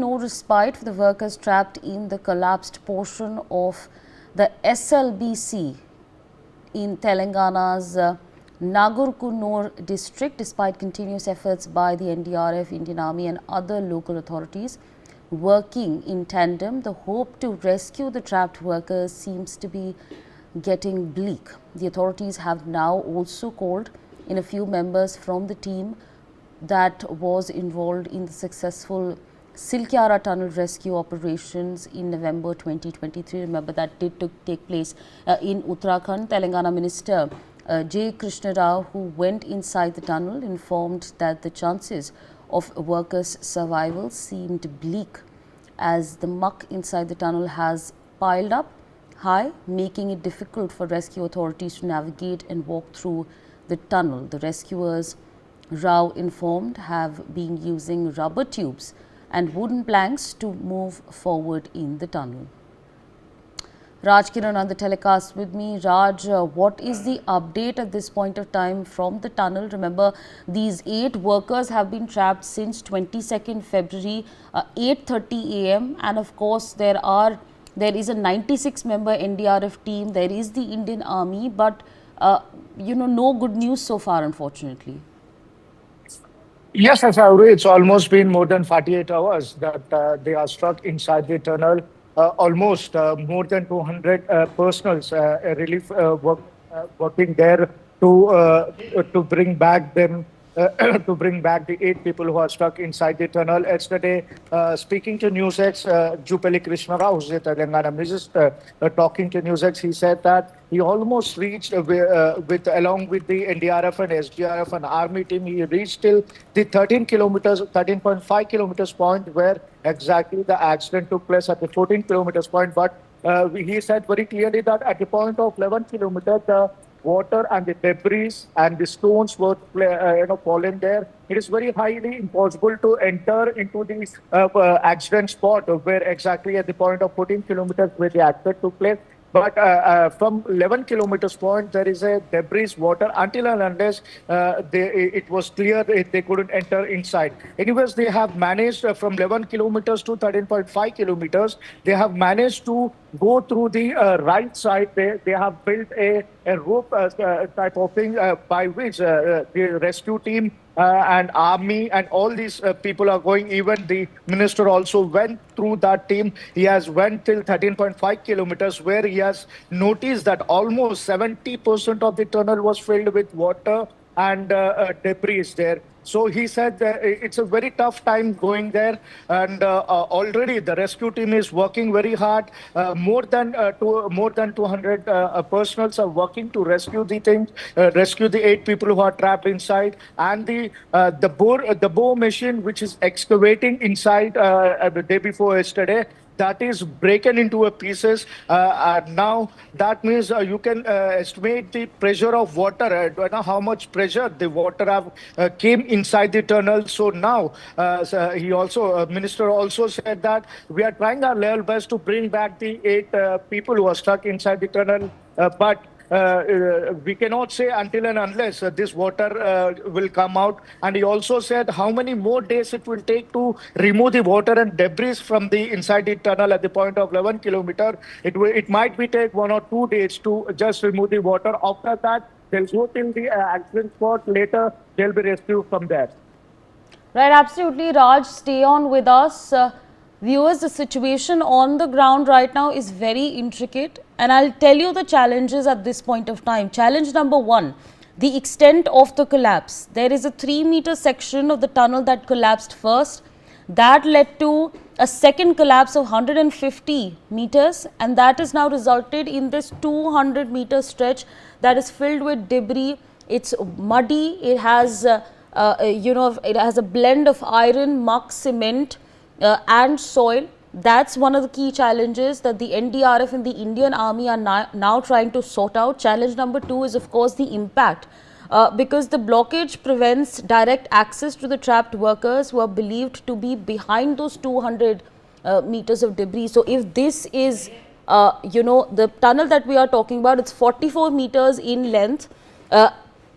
No respite for the workers trapped in the collapsed portion of the SLBC in Telangana's Nagarkurnool district, despite continuous efforts by the NDRF, Indian Army and other local authorities working in tandem. The hope to rescue the trapped workers seems to be getting bleak. The authorities have now also called in a few members from the team that was involved in the successful Silkyara tunnel rescue operations in November 2023. Remember that did take place in Uttarakhand. Telangana Minister J. Krishna Rao, who went inside the tunnel, informed that the chances of workers' survival seemed bleak as the muck inside the tunnel has piled up high, making it difficult for rescue authorities to navigate and walk through the tunnel. The rescuers, Rao informed, have been using rubber tubes and wooden planks to move forward in the tunnel. Raj Kiran on the telecast with me. Raj, what is the update at this point of time from the tunnel? Remember, these 8 workers have been trapped since 22nd February, 8:30 a.m. and of course there is a 96-member NDRF team, there is the Indian Army, but no good news so far, unfortunately. Yes, Asauri, it's almost been more than 48 hours that they are stuck inside the tunnel. Almost more than 200 personals relief working there to bring back them. To bring back the 8 people who are stuck inside the tunnel. Yesterday, speaking to NewsX, Jupeli Krishna Rao, who's the Telangana minister, talking to NewsX, he said that he almost reached along with the NDRF and SDRF and Army team, he reached till the 13.5 kilometers point where exactly the accident took place at the 14 kilometers point. But he said very clearly that at the point of 11 kilometers, the water and the debris and the stones were fallen there. It is very highly impossible to enter into the accident spot where exactly at the point of 14 kilometers where the accident took place. But from 11 kilometers point, there is a debris water until and unless it was clear they couldn't enter inside. Anyways, they have managed from 11 kilometers to 13.5 kilometers. They have managed to go through the right side. They have built a rope type of thing by which the rescue team and army and all these people are going. Even the minister also went through that team. He has went till 13.5 kilometers where he has noticed that almost 70% of the tunnel was filled with water and debris there. So he said that it's a very tough time going there, and already the rescue team is working very hard. More than 200 personals are working to rescue the things, rescue the 8 people who are trapped inside, and the bore machine which is excavating inside the day before yesterday, that is broken into pieces. Now that means you can estimate the pressure of water, how much pressure the water have came inside the tunnel. So now he also, minister also said that we are trying our level best to bring back the 8 people who are stuck inside the tunnel, but we cannot say until and unless this water will come out. And he also said how many more days it will take to remove the water and debris from the inside the tunnel at the point of 11 kilometer. It might be take 1 or 2 days to just remove the water. After that, they'll go till the accident spot. Later, they'll be rescued from there. Right, absolutely, Raj. Stay on with us. Viewers, the situation on the ground right now is very intricate, and I'll tell you the challenges at this point of time. Challenge number 1, the extent of the collapse. There is a 3-meter section of the tunnel that collapsed first. That led to a second collapse of 150 meters, and that has now resulted in this 200-meter stretch that is filled with debris. It's muddy. It has, it has a blend of iron, muck, cement, and soil. That's one of the key challenges that the NDRF and the Indian Army are now trying to sort out. Challenge number 2 is of course the impact, because the blockage prevents direct access to the trapped workers who are believed to be behind those 200 meters of debris. So if this is the tunnel that we are talking about, it's 44 meters in length.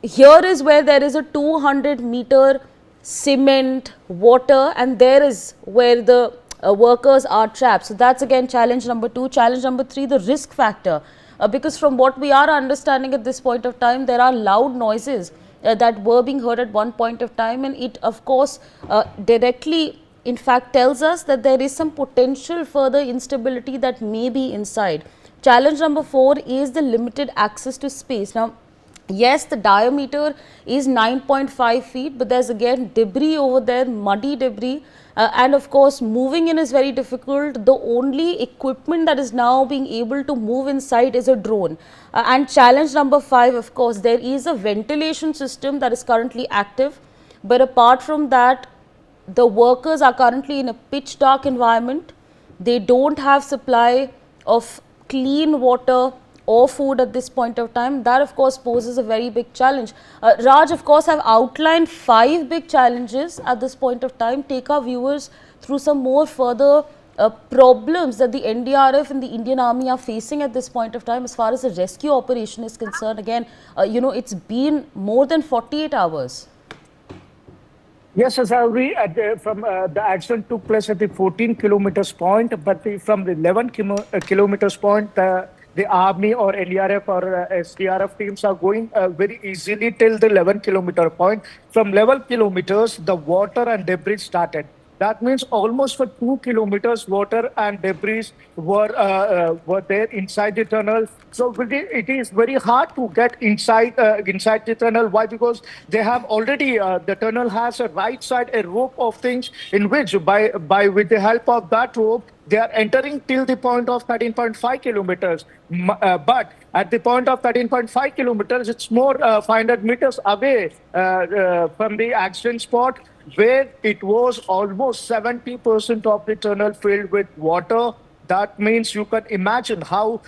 Here is where there is a 200-meter cement, water, and there is where the workers are trapped. So that's again challenge number 2. Challenge number 3, the risk factor. Because from what we are understanding at this point of time, there are loud noises that were being heard at one point of time, and it of course directly in fact tells us that there is some potential further instability that may be inside. Challenge number 4 is the limited access to space. Now, yes, the diameter is 9.5 feet, but there's again debris over there, muddy debris, and of course moving in is very difficult. The only equipment that is now being able to move inside is a drone. And challenge number 5, of course, there is a ventilation system that is currently active, but apart from that, the workers are currently in a pitch dark environment. They don't have supply of clean water or food at this point of time. That of course poses a very big challenge. Raj, of course, have outlined 5 big challenges at this point of time. Take our viewers through some more further problems that the NDRF and the Indian Army are facing at this point of time as far as the rescue operation is concerned. Again, it's been more than 48 hours. Yes, as I agree, from the accident took place at the 14 kilometers point, but from the 11 kilometers point, the army or NDRF or SDRF teams are going very easily till the 11-kilometer point. From 11 kilometers, the water and debris started. That means almost for 2 kilometers, water and debris were there inside the tunnel. So it is very hard to get inside the tunnel. Why? Because they have already the tunnel has a right side a rope of things in which by with the help of that rope they are entering till the point of 13.5 kilometers. But at the point of 13.5 kilometers, it's more 500 meters away from the accident spot, where it was almost 70% of the tunnel filled with water. That means you can imagine how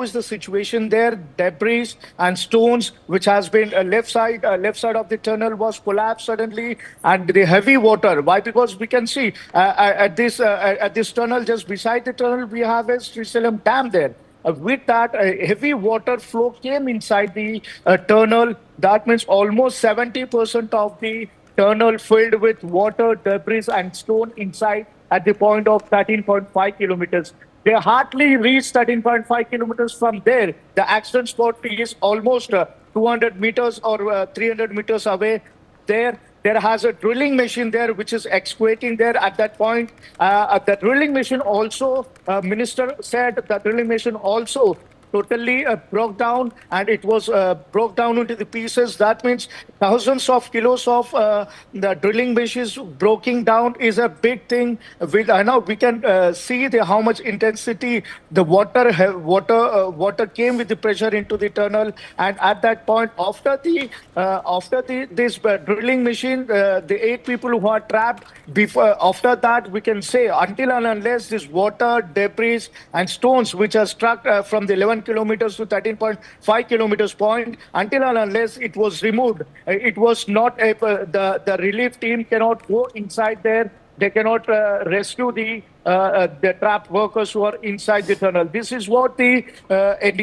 is the situation there. Debris and stones, which has been left side of the tunnel, was collapsed suddenly, and the heavy water. Why? Because we can see at this tunnel, just beside the tunnel, we have a Srisalam Dam there. With that, heavy water flow came inside the tunnel. That means almost 70% of the tunnel filled with water, debris, and stone inside at the point of 13.5 kilometers. They hardly reached 13.5 kilometers from there. The accident spot is almost 200 meters or 300 meters away. There has a drilling machine there which is excavating there at that point. The drilling machine also, minister said, the drilling machine also totally broke down, and it was broke down into the pieces. That means thousands of kilos of the drilling machines breaking down is a big thing. Now we can see how much intensity the water came with the pressure into the tunnel. And at that point, after this drilling machine, the 8 people who are trapped, before after that, we can say, until and unless this water, debris, and stones which are struck from the 11 kilometers to 13.5 kilometers point, until and unless it was removed, it was not the relief team cannot go inside there. They cannot rescue the trapped workers who are inside the tunnel. This is what the India